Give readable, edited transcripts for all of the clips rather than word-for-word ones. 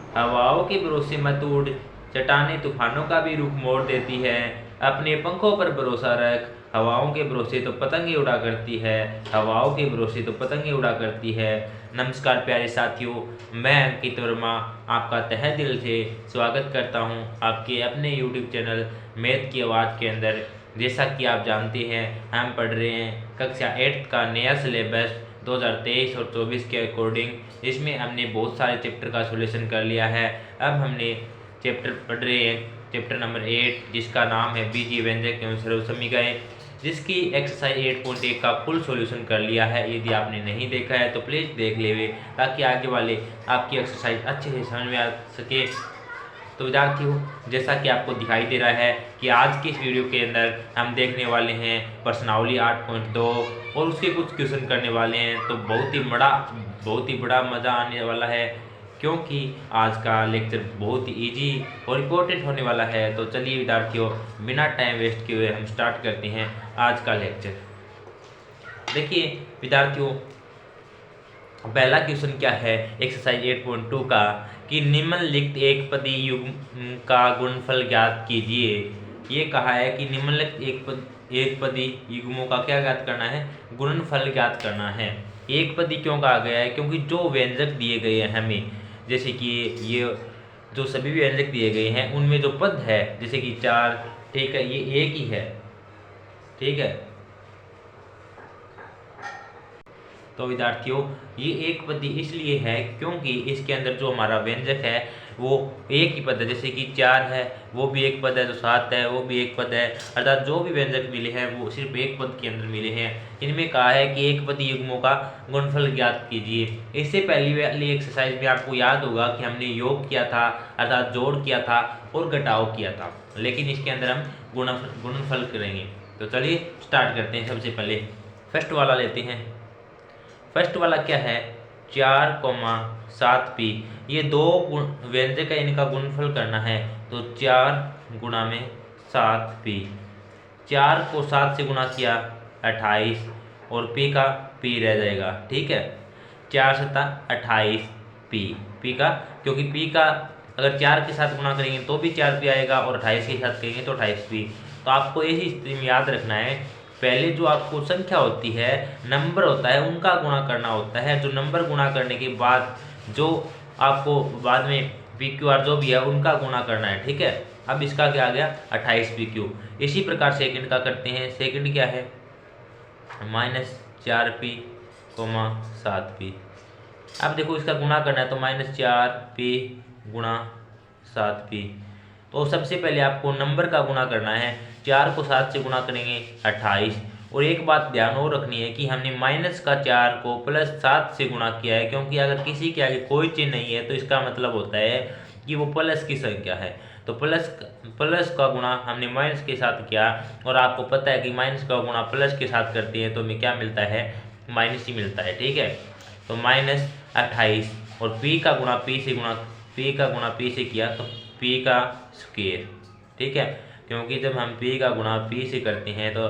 हवाओं के भरोसे मत उड़, चट्टानें तूफानों का भी रुख मोड़ देती है। अपने पंखों पर भरोसा रख, हवाओं के भरोसे तो पतंगे उड़ा करती है, हवाओं के भरोसे तो पतंगे उड़ा करती है। नमस्कार प्यारे साथियों, मैं अंकित वर्मा आपका तहे दिल से स्वागत करता हूं आपके अपने यूट्यूब चैनल मैथ की आवाज़ के अंदर। जैसा कि आप जानते हैं, हम पढ़ रहे हैं कक्षा 8 का नया सिलेबस 2023 और 24 के अकॉर्डिंग। इसमें हमने बहुत सारे चैप्टर का सॉल्यूशन कर लिया है। अब हमने चैप्टर पढ़ रहे हैं चैप्टर नंबर 8, जिसका नाम है बीजीय व्यंजक एवं सर्वसमीकरण, जिसकी एक्सरसाइज 8.1 का फुल सॉल्यूशन कर लिया है। यदि आपने नहीं देखा है तो प्लीज़ देख लेवे, ताकि आगे वाले आपकी एक्सरसाइज अच्छे से समझ में आ सके। तो विद्यार्थियों, जैसा कि आपको दिखाई दे रहा है कि आज की इस वीडियो के अंदर हम देखने वाले हैं प्रश्नावली 8.2 और उसके कुछ क्वेश्चन करने वाले हैं। तो बहुत ही बड़ा मज़ा आने वाला है, क्योंकि आज का लेक्चर बहुत ही ईजी और इम्पोर्टेंट होने वाला है। तो चलिए विद्यार्थियों, बिना टाइम वेस्ट किए हुए हम स्टार्ट करते हैं आज का लेक्चर। देखिए विद्यार्थियों, पहला क्वेश्चन क्या है एक्सरसाइज 8.2 का कि निम्नलिखित एक पदी युग्म का गुणनफल ज्ञात कीजिए। ये कहा है कि निम्नलिखित एक पदी युग्मों का क्या ज्ञात करना है, गुणनफल ज्ञात करना है। एक पदी क्यों कहा गया है, क्योंकि जो व्यंजक दिए गए हैं हमें, जैसे कि ये जो सभी व्यंजक दिए गए हैं उनमें जो पद है, जैसे कि 4, ठीक है, ये एक ही है, ठीक है। तो विद्यार्थियों, ये एक पदी इसलिए है क्योंकि इसके अंदर जो हमारा व्यंजक है वो एक ही पद है। जैसे कि 4 है, वो भी एक पद है, जो 7 है वो भी एक पद है, अर्थात जो भी व्यंजक मिले हैं वो सिर्फ एक पद के अंदर मिले हैं। इनमें कहा है कि एक पदी युग्मों का गुणनफल ज्ञात कीजिए। इससे पहली वाली एक्सरसाइज में आपको याद होगा कि हमने योग किया था, अर्थात जोड़ किया था और घटाव किया था, लेकिन इसके अंदर हम गुणनफल करेंगे। तो चलिए स्टार्ट करते हैं। सबसे पहले फर्स्ट वाला लेते हैं। फर्स्ट वाला क्या है, 4,7p। ये दो व्यंजक है, इनका गुणनफल करना है। तो 4 गुणा में 7p, 4 को 7 से गुणा किया 28 और p का p रह जाएगा, ठीक है। 4 सत्ता 28p, p का, क्योंकि p का अगर 4 के साथ गुणा करेंगे तो भी 4p आएगा और 28 के साथ करेंगे तो 28p। तो आपको यही स्थिति में याद रखना है, पहले जो आपको संख्या होती है, नंबर होता है, उनका गुणा करना होता है। जो नंबर गुणा करने के बाद जो आपको बाद में पी क्यू आर जो भी है उनका गुणा करना है, ठीक है। अब इसका क्या आ गया 28 पी क्यू। इसी प्रकार सेकंड का करते हैं। सेकंड क्या है, -4p, 7p। अब देखो इसका गुणा करना है तो -4p गुणा 7p। तो सबसे पहले आपको नंबर का गुणा करना है। 4 को 7 से गुणा करेंगे 28। और एक बात ध्यान और रखनी है कि हमने माइनस का 4 को +7 से गुणा किया है, क्योंकि अगर किसी के आगे कोई चिन्ह नहीं है तो इसका मतलब होता है कि वो प्लस की संख्या है। तो प्लस का गुणा हमने माइनस के साथ किया, और आपको पता है कि माइनस का गुणा प्लस के साथ करते हैं तो हमें क्या मिलता है, माइनस ही मिलता है, ठीक है। तो -28 और p का गुणा p से किया तो p का स्क्वायर, ठीक है। क्योंकि जब हम p का गुणा p से करते हैं तो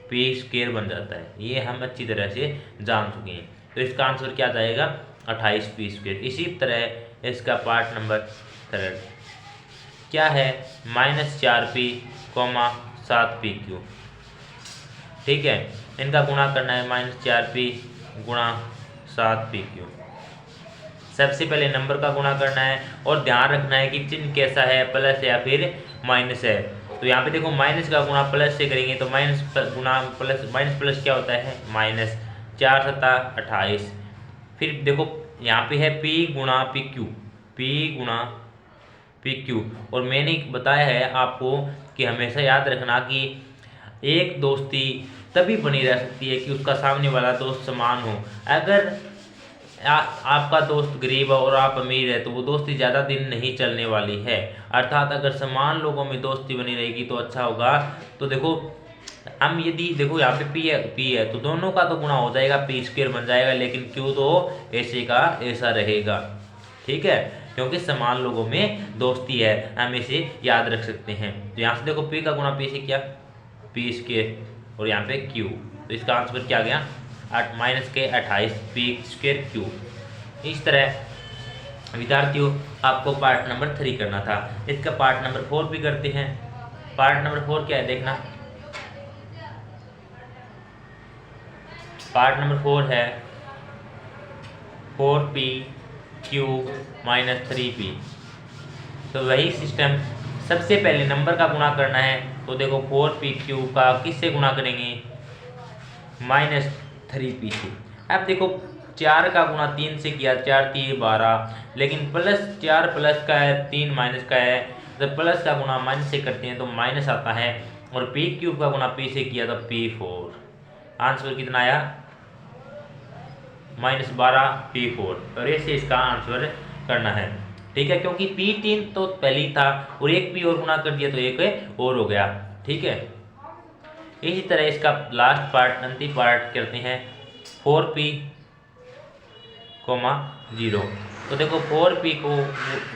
p स्क्वायर बन जाता है, ये हम अच्छी तरह से जान चुके हैं। तो इसका आंसर क्या जाएगा 28p स्क्वायर। इसी तरह इसका पार्ट नंबर 3 क्या है, -4p, 7p क्यू, ठीक है। इनका गुणा करना है -4p गुणा 7p क्यू। सबसे पहले नंबर का गुणा करना है, और ध्यान रखना है कि चिन्ह कैसा है, प्लस या फिर माइनस है। तो यहाँ पे देखो माइनस का गुणा प्लस से करेंगे तो माइनस गुणा प्लस, माइनस प्लस क्या होता है माइनस, 4 सत्ता 28। फिर देखो यहाँ पे है p गुणा पी क्यू, p गुणा पी क्यू। और मैंने बताया है आपको कि हमेशा याद रखना कि एक दोस्ती तभी बनी रह सकती है कि उसका सामने वाला दोस्त समान हो। अगर आपका दोस्त गरीब है और आप अमीर है तो वो दोस्ती ज़्यादा दिन नहीं चलने वाली है। अर्थात अगर समान लोगों में दोस्ती बनी रहेगी तो अच्छा होगा। तो देखो हम यदि देखो यहाँ पे पी है तो दोनों का तो गुणा हो जाएगा, पी स्क्वायर बन जाएगा, लेकिन क्यू तो ऐसे का ऐसा रहेगा, ठीक है, क्योंकि समान लोगों में दोस्ती है, हम इसे याद रख सकते हैं। तो यहाँ से देखो पी का गुणा पी से किया पी स्क्वायर, और यहाँ पे क्यू, तो इसका आंसर क्या गया -28 p स्क्वायर क्यू। इस तरह विद्यार्थियों आपको पार्ट नंबर 3 करना था, इसका पार्ट नंबर 4 भी करते हैं। पार्ट नंबर 4 क्या है देखना, पार्ट नंबर 4 है 4p क्यूब माइनस 3p। तो वही सिस्टम, सबसे पहले नंबर का गुणा करना है, तो देखो 4p क्यूब का किससे गुणा करेंगे, -3p से। अब देखो 4 का गुणा 3 से किया, 4 3 12, लेकिन प्लस 4 प्लस का है, 3 माइनस का है, जब प्लस का गुणा माइनस से करते हैं तो माइनस आता है, और p क्यूब का गुणा p से किया तो p4। आंसर कितना आया, -12p4। और ऐसे इसका आंसर करना है, ठीक है, क्योंकि p3 तो पहले ही था और एक p और गुणा कर दिया तो एक और हो गया, ठीक है। इसी तरह इसका लास्ट पार्ट, अंतिम पार्ट करते हैं 4p, 0। तो देखो 4p को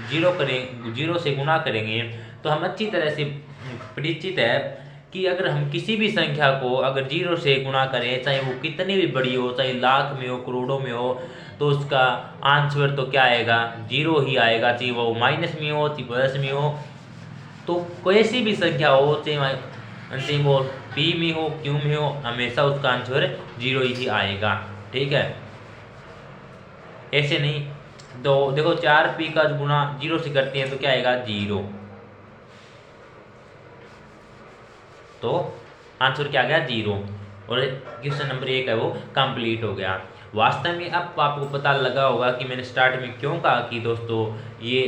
0 से गुणा करेंगे तो हम अच्छी तरह से परिचित है कि अगर हम किसी भी संख्या को अगर 0 से गुणा करें, चाहे वो कितनी भी बड़ी हो, चाहे लाख में हो, करोड़ों में हो, तो उसका आंसर तो क्या आएगा, 0 ही आएगा, चाहे वो माइनस में हो, चाहे प्लस में हो। तो कैसी भी संख्या हो, चाहे वो p में हो, q में हो, हमेशा उसका आंसर 0 ही आएगा, ठीक है। ऐसे नहीं, तो देखो 4p का गुणा 0 से करते हैं तो क्या आएगा, 0। तो आंसर क्या आ गया, 0। और क्वेश्चन नंबर 1 है वो कंप्लीट हो गया। वास्तव में अब आपको पता लगा होगा कि मैंने स्टार्ट में क्यों कहा कि दोस्तों ये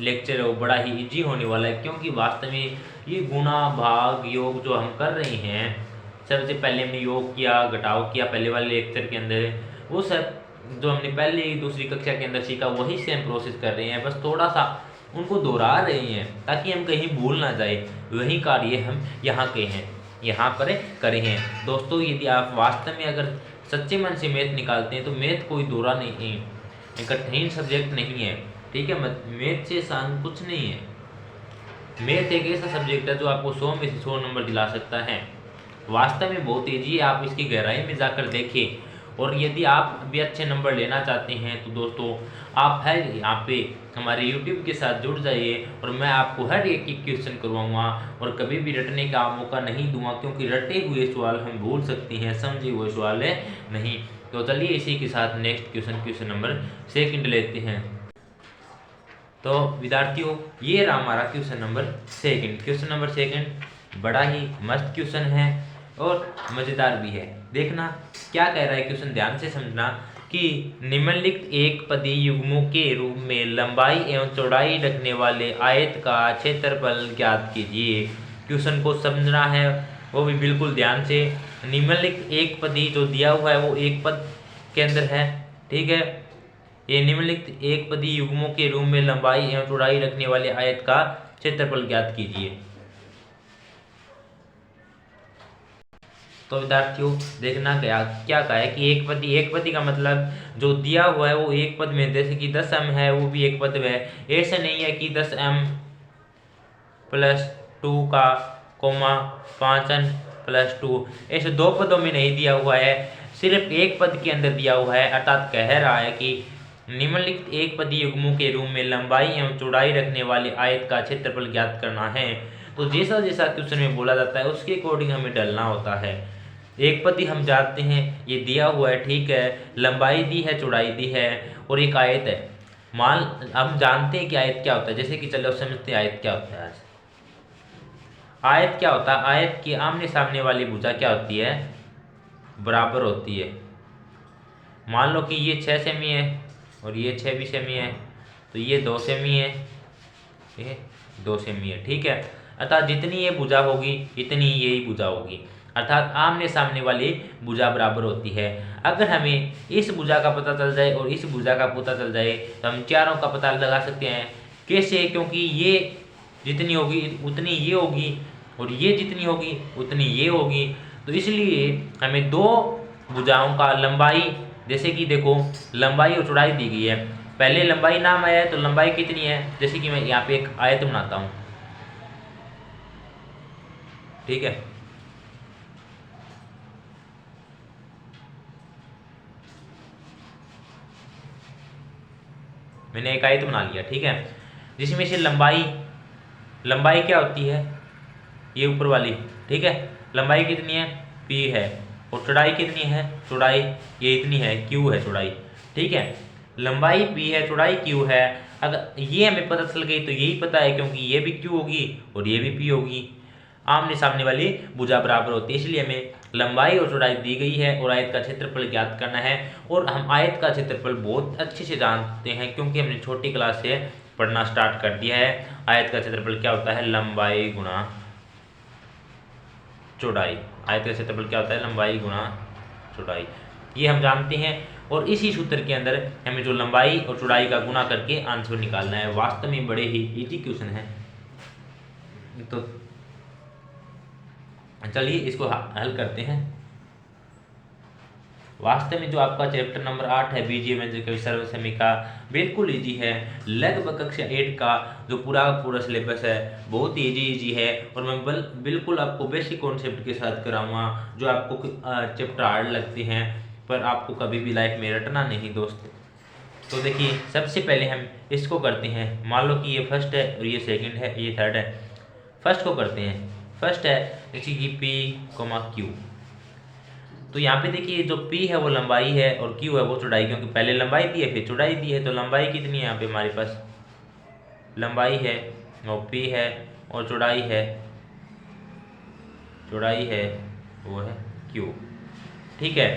लेक्चर है वो बड़ा ही इजी होने वाला है, क्योंकि वास्तव में ये गुणा भाग योग जो हम कर रहे हैं, सबसे पहले हमने योग किया, घटाव किया पहले वाले लेक्चर के अंदर, वो सब जो हमने पहले दूसरी कक्षा के अंदर सीखा वही सेम प्रोसेस कर रहे हैं, बस थोड़ा सा उनको दोहरा रहे हैं ताकि हम कहीं भूल ना जाए। वही कार्य हम यहाँ के हैं, यहाँ पर करे हैं। दोस्तों यदि आप वास्तव में अगर सच्चे मन से मैथ निकालते हैं तो मैथ कोई दोहरा नहीं है, कठिन सब्जेक्ट नहीं है, ठीक है। मैथ से आसान कुछ नहीं है। मैथ एक ऐसा सब्जेक्ट है जो आपको 100 में से 100 नंबर दिला सकता है। वास्तव में बहुत तेजी है, आप इसकी गहराई में जाकर देखिए। और यदि आप भी अच्छे नंबर लेना चाहते हैं तो दोस्तों आप है यहाँ पे हमारे YouTube के साथ जुड़ जाइए, और मैं आपको हर एक क्वेश्चन करवाऊंगा और कभी भी रटने का मौका नहीं दूंगा, क्योंकि रटे हुए सवाल हम भूल सकते हैं, समझे हुए सवाल है नहीं। तो चलिए इसी के साथ नेक्स्ट क्वेश्चन नंबर 2 लेते हैं। तो विद्यार्थियों ये रहा हमारा क्वेश्चन नंबर 2। क्वेश्चन नंबर 2 बड़ा ही मस्त क्वेश्चन है और मज़ेदार भी है। देखना क्या कह रहा है क्वेश्चन, ध्यान से समझना कि निम्नलिखित एक पदी युग्मों के रूप में लंबाई एवं चौड़ाई रखने वाले आयत का क्षेत्रफल ज्ञात कीजिए। क्वेश्चन को समझना है वो भी बिल्कुल ध्यान से। निम्नलिखित एक पदी जो दिया हुआ है वो एक पद के अंदर है, ठीक है। ये निम्नलिखित एक पदी युग्मों के रूप में लंबाई एवं चौड़ाई रखने वाले आयत का क्षेत्रफल ज्ञात कीजिए। तो विद्यार्थियों देखना क्या कहा है कि एक पदी का मतलब जो दिया हुआ है वो एक पद में, जैसे कि 10m है वो भी एक पद में है। ऐसा नहीं है कि 10m + 2 का 5n + 2, ऐसे दो पदों में नहीं दिया हुआ है, सिर्फ एक पद के अंदर दिया हुआ है। अर्थात कह रहा है कि निम्नलिखित एक पदी युग्मों के रूप में लंबाई एवं चौड़ाई रखने वाले आयत का क्षेत्रफल ज्ञात करना है। तो जैसा जैसा क्वेश्चन में बोला जाता है उसके अकॉर्डिंग हमें डलना होता है। एक पदी हम जानते हैं ये दिया हुआ है, ठीक है, लंबाई दी है, चौड़ाई दी है, और एक आयत है। मान हम जानते हैं कि आयत क्या होता है, जैसे कि चलो समझते हैं आयत क्या होता है। आयत क्या होता है, आयत की आमने सामने वाली भुजा क्या होती है, बराबर होती है। मान लो कि ये 6 सेमी है और ये 6 भी सेमी है, तो ये 2 सेमी है, ये 2 सेमी है, ठीक है। अर्थात जितनी ये भुजा होगी इतनी यही भुजा होगी, अर्थात आमने सामने वाली भुजा बराबर होती है। अगर हमें इस भुजा का पता चल जाए और इस भुजा का पता चल जाए तो हम चारों का पता लगा सकते हैं। कैसे, क्योंकि ये जितनी होगी उतनी ये होगी और ये जितनी होगी उतनी ये होगी। तो इसलिए हमें दो भुजाओं का लंबाई, जैसे कि देखो लंबाई और चौड़ाई दी गई है, पहले लंबाई नाम आया है तो लंबाई कितनी है, जैसे कि मैं यहाँ पे एक आयत बनाता हूँ, ठीक है। मैंने एक आयत बना लिया, ठीक है, जिसमें से लंबाई क्या होती है, ये ऊपर वाली, ठीक है, लंबाई कितनी है, p है, और चौड़ाई कितनी है, चौड़ाई ये इतनी है, q है चौड़ाई, ठीक है, लंबाई p है, चौड़ाई q है। अगर ये हमें पता चल गई तो यही पता है, क्योंकि ये भी q होगी और ये भी p होगी, आमने सामने वाली भुजा बराबर होती है, इसलिए हमें लंबाई और चौड़ाई दी गई है और आयत का क्षेत्रफल ज्ञात करना है। और हम आयत का क्षेत्रफल बहुत अच्छे से जानते हैं, क्योंकि हमने छोटी क्लास से पढ़ना स्टार्ट कर दिया है। आयत का क्षेत्रफल क्या होता है, लंबाई गुणा चौड़ाई। आयत का क्षेत्रफल क्या होता है, लंबाई गुणा चौड़ाई, ये हम जानते हैं। और इसी सूत्र के अंदर हमें जो लंबाई और चौड़ाई का गुणा करके आंसर निकालना है। वास्तव में बड़े ही इजी क्वेश्चन है, तो चलिए इसको हल करते हैं। वास्तव में जो आपका चैप्टर नंबर 8 है बीजगणित सर्व समीकरण, बिल्कुल इजी है। लगभग कक्षा 8 का जो पूरा सिलेबस है बहुत ही इजी है, और मैं बिल्कुल आपको बेसिक कॉन्सेप्ट के साथ कराऊंगा। जो आपको चैप्टर हार्ड लगते हैं पर आपको कभी भी लाइफ में रटना नहीं दोस्त। तो देखिए सबसे पहले हम इसको करते हैं। मान लो कि ये फर्स्ट है और ये सेकंड है, ये थर्ड है। फर्स्ट को करते हैं। फर्स्ट है जैसे कि P, Q। तो यहाँ पे देखिए जो P है वो लंबाई है और Q है वो चौड़ाई, क्योंकि पहले लंबाई दी है फिर चौड़ाई दी है। तो लंबाई कितनी है यहाँ पे हमारे पास, लंबाई है और P है और चौड़ाई है वो है Q, ठीक है।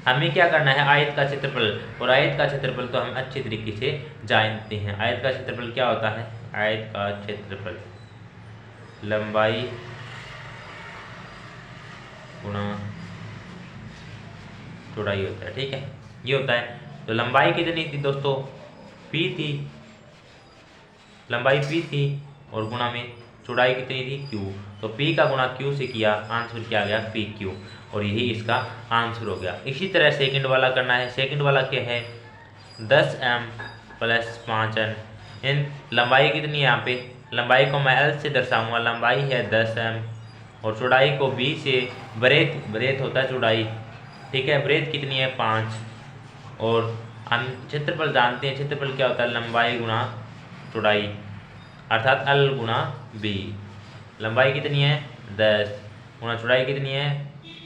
हमें क्या करना है, आयत का क्षेत्रफल, और आयत का क्षेत्रफल तो हम अच्छे तरीके से जानते हैं। आयत का क्षेत्रफल क्या होता है, आयत का क्षेत्रफल लंबाई गुणा चौड़ाई होता है, ठीक है, ये होता है। तो लंबाई कितनी थी दोस्तों, P थी, लंबाई P थी और गुणा में चौड़ाई कितनी थी, Q। तो P का गुणा Q से किया, आंसर क्या आ गया PQ, और यही इसका आंसर हो गया। इसी तरह सेकंड वाला करना है। सेकंड वाला क्या है, 10m + 5n। इन लंबाई कितनी है, यहाँ पे लंबाई को मैं L से दर्शाऊंगा, लंबाई है 10m और चौड़ाई को B से, ब्रेथ होता है चौड़ाई, ठीक है, ब्रेथ कितनी है 5। और हम क्षेत्रफल जानते हैं, क्षेत्रफल क्या होता है, लंबाई गुणा चौड़ाई, अर्थात L गुणा B। लंबाई कितनी है 10 गुणा चौड़ाई कितनी है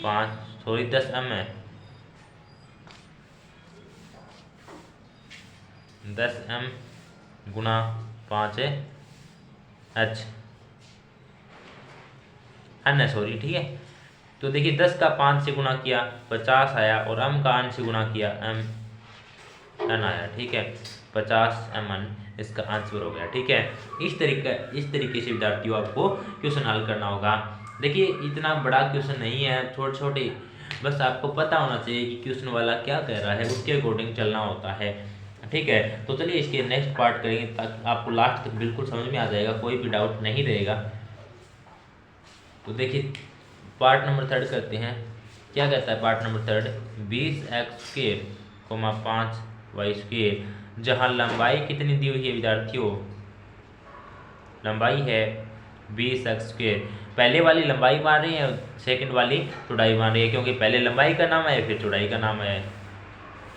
5, सॉरी 10m है, 10m गुणा 5 है h n, सॉरी, ठीक है। तो देखिए 10 का 5 से गुणा किया 50 आया, और m का n से गुणा किया n आया, ठीक है, 50mn इसका आंसर हो गया, ठीक है। इस तरीके से विद्यार्थियों आपको क्वेश्चन हल करना होगा। देखिए इतना बड़ा क्वेश्चन नहीं है, छोटे छोटे, बस आपको पता होना चाहिए कि क्वेश्चन वाला क्या कह रहा है, उसके अकॉर्डिंग चलना होता है, ठीक है। तो चलिए इसके नेक्स्ट पार्ट करेंगे ताकि आपको लास्ट तक बिल्कुल समझ में आ जाएगा, कोई भी डाउट नहीं रहेगा। तो देखिए पार्ट नंबर 3 करते हैं। क्या कहता है पार्ट नंबर 3, 20x² 5y², जहाँ लंबाई कितनी दी हुई है विद्यार्थियों, लंबाई है 20x²। पहले वाली लंबाई मान रही है, सेकंड वाली चौड़ाई मान रही है, क्योंकि पहले लंबाई का नाम है फिर चौड़ाई का नाम है।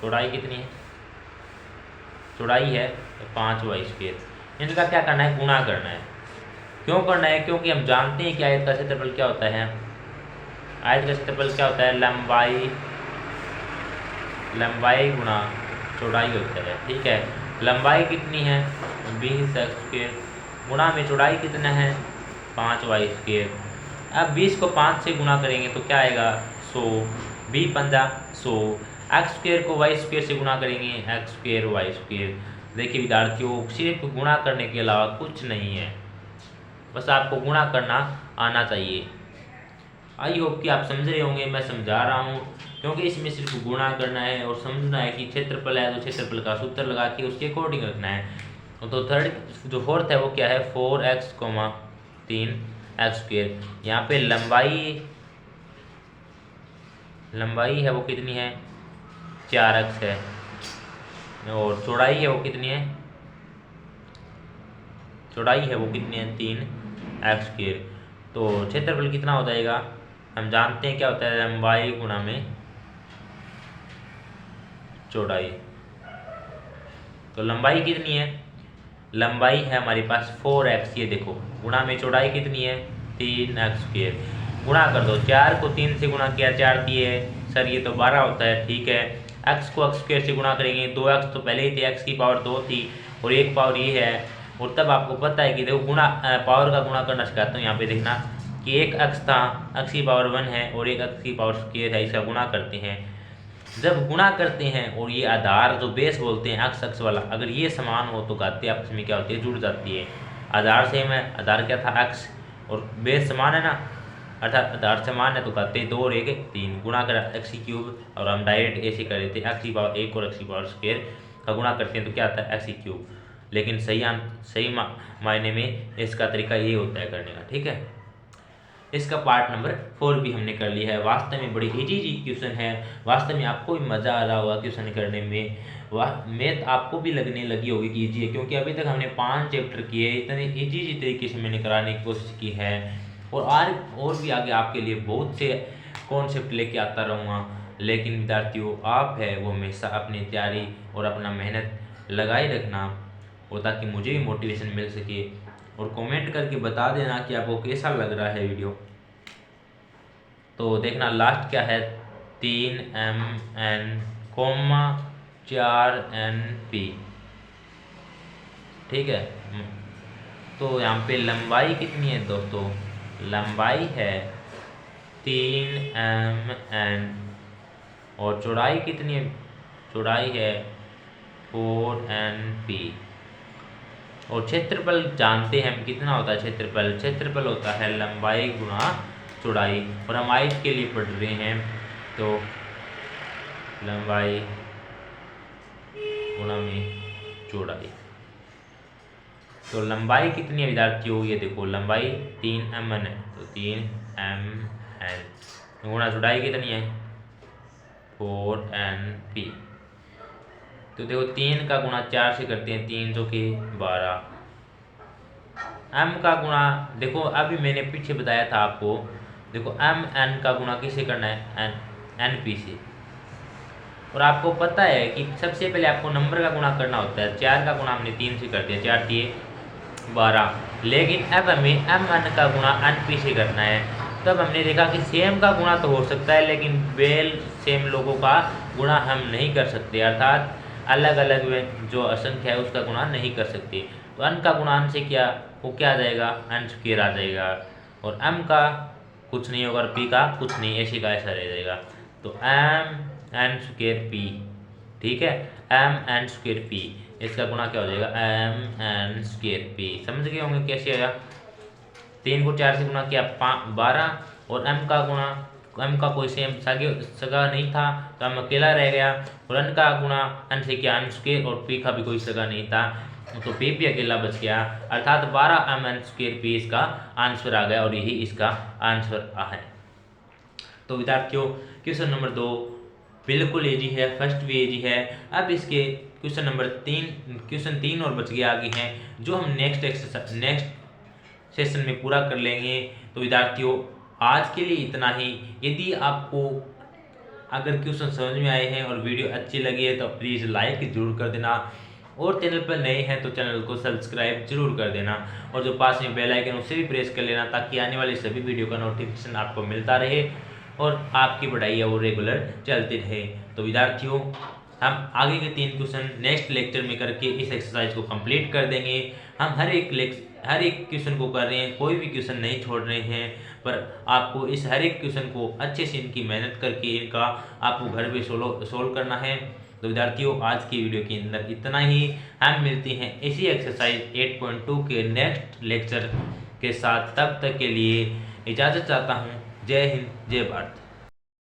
चौड़ाई कितनी है, चौड़ाई है 5y²। इनका क्या करना है, गुणा करना है। क्यों करना है, क्योंकि हम जानते हैं कि आयत का क्षेत्रफल क्या होता है, आयत का क्षेत्रफल क्या होता है, लंबाई गुणा चौड़ाई होता है, ठीक है। लंबाई कितनी है 20x², गुणा में चौड़ाई कितना है 5y²। अब 20 को 5 से गुणा करेंगे तो क्या आएगा 100, 20 पंजा 100, x² को y² से गुणा करेंगे x² y²। देखिए विद्यार्थियों सिर्फ गुणा करने के अलावा कुछ नहीं है, बस आपको गुणा करना आना चाहिए। आई होप कि आप समझ रहे होंगे, मैं समझा रहा हूँ, क्योंकि इसमें सिर्फ गुणा करना है और समझना है कि क्षेत्रफल है तो क्षेत्रफल का सूत्र लगा के उसके अकॉर्डिंग रखना है। तो थर्ड जो फोर्थ है वो क्या है, 4x, 3x²। यहाँ पे लंबाई है वो कितनी है 4x है, और चौड़ाई है वो कितनी है, चौड़ाई है वो कितनी है 3x²। तो क्षेत्रफल कितना हो जाएगा, हम जानते हैं क्या होता है, लंबाई गुणा में चौड़ाई, तो लंबाई कितनी है, लंबाई है हमारे पास 4x, ये देखो गुणा में चौड़ाई कितनी है 3x², गुणा कर दो, 4 को 3 से गुणा किया 4 दिए सर ये तो 12 होता है, ठीक है। x को x² से गुणा करेंगे, 2x तो पहले ही थी, x की पावर 2 थी और एक पावर ये है। और तब आपको पता है कि देखो गुणा पावर का गुणा करना सिखाता हूँ, यहाँ पे देखना कि एक x था, x की पावर 1 है और एक x की पावर स्क्वायर है, इसका गुणा करते हैं। जब गुणा करते हैं और ये आधार जो बेस बोलते हैं x वाला, अगर ये समान हो तो घातीय आपस में क्या होती है, जुड़ जाती है। आधार सेम है, आधार क्या था x और बेस समान है ना, अर्थात आधार समान है तो घातीय 2 और 1 3, गुणा करा x³ और हम डायरेक्ट ऐसे कर लेते हैं x की पावर 1 और x की पावर स्क्वायर का गुणा करते हैं तो क्या आता है x³। लेकिन सही मायने में इसका तरीका ये होता है करने का, ठीक है। इसका पार्ट नंबर 4 भी हमने कर लिया है। वास्तव में बड़ी इजी क्वेश्चन है, वास्तव में आपको भी मज़ा आ रहा होगा क्वेश्चन करने में, मैथ आपको भी लगने लगी होगी कि इजी है, क्योंकि अभी तक हमने 5 चैप्टर किए, इतने इजी तरीके से मैंने कराने की कोशिश की है और भी आगे आपके लिए बहुत से कॉन्सेप्ट लेके आता रहूँगा। लेकिन विद्यार्थियों आप है वो हमेशा अपनी तैयारी और अपना मेहनत लगाए रखना, और ताकि मुझे भी मोटिवेशन मिल सके। और कमेंट करके बता देना कि आपको कैसा लग रहा है वीडियो। तो देखना लास्ट क्या है, 3mn, 4np, ठीक है। तो यहाँ पे लंबाई कितनी है दोस्तों, लंबाई है 3mn और चौड़ाई कितनी है, चौड़ाई है 4np। और क्षेत्रफल जानते हैं हम कितना होता है क्षेत्रफल, क्षेत्रफल होता है लंबाई गुणा चौड़ाई, और हम हाइट के लिए पढ़ रहे हैं तो लंबाई गुणा में चौड़ाई। तो लंबाई कितनी है विद्यार्थियों, ये देखो लंबाई 3mn है तो 3mn गुणा चौड़ाई कितनी है 4np। तो देखो 3 का गुणा 4 से करते हैं, 3 जो कि 12, m का गुणा देखो अभी मैंने पीछे बताया था आपको, देखो mn का गुणा किसे करना है np से। और आपको पता है कि सबसे पहले आपको नंबर का गुणा करना होता है, 4 का गुणा हमने 3 से कर दिया, 4 दिए 12, लेकिन अब हमें mn का गुणा np से करना है। तब हमने देखा कि सेम का गुणा तो हो सकता है लेकिन बेल सेम लोगों का गुणा हम नहीं कर सकते, अर्थात अलग अलग जो असंख्य है उसका गुणा नहीं कर सकते। तो n का गुणा n से क्या, वो क्या आ जाएगा n² आ जाएगा, और m का कुछ नहीं होगा और p का कुछ नहीं, ऐसे का ऐसा रह जाएगा। तो mn²p, ठीक है, mn²p, इसका गुणा क्या हो जाएगा mn²p। समझ गए होंगे कैसे आया, 3 को 4 से गुणा किया 12 और m का गुणा, m का कोई सेम सगा नहीं था तो m अकेला रह गया, और n का गुणा n से किया n² और p का भी कोई सगा नहीं था तो p भी अकेला बच गया, अर्थात 12mn²p इसका आंसर आ गया और यही इसका आंसर है। तो विद्यार्थियों क्वेश्चन नंबर 2 बिल्कुल इजी है, फर्स्ट भी इजी है। अब इसके क्वेश्चन 3 और बच गए आगे हैं जो हम नेक्स्ट सेशन में पूरा कर लेंगे। तो विद्यार्थियों आज के लिए इतना ही। यदि आपको अगर क्वेश्चन समझ में आए हैं और वीडियो अच्छी लगी है तो प्लीज़ लाइक जरूर कर देना, और चैनल पर नए हैं तो चैनल को सब्सक्राइब जरूर कर देना, और जो पास में बेल आइकन उसे भी प्रेस कर लेना ताकि आने वाली सभी वीडियो का नोटिफिकेशन आपको मिलता रहे और आपकी पढ़ाई है वो रेगुलर चलती रहे। तो विद्यार्थियों हम आगे के 3 क्वेश्चन नेक्स्ट लेक्चर में करके इस एक्सरसाइज को कंप्लीट कर देंगे। हम हर एक क्वेश्चन को कर रहे हैं, कोई भी क्वेश्चन नहीं छोड़ रहे हैं, पर आपको इस हर एक क्वेश्चन को अच्छे से इनकी मेहनत करके इनका आपको घर पे सोल्व करना है। तो विद्यार्थियों आज की वीडियो के अंदर इतना ही। हम मिलते हैं इसी एक्सरसाइज 8.2 के नेक्स्ट लेक्चर के साथ, तब तक के लिए इजाज़त चाहता हूँ। जय हिंद, जय भारत।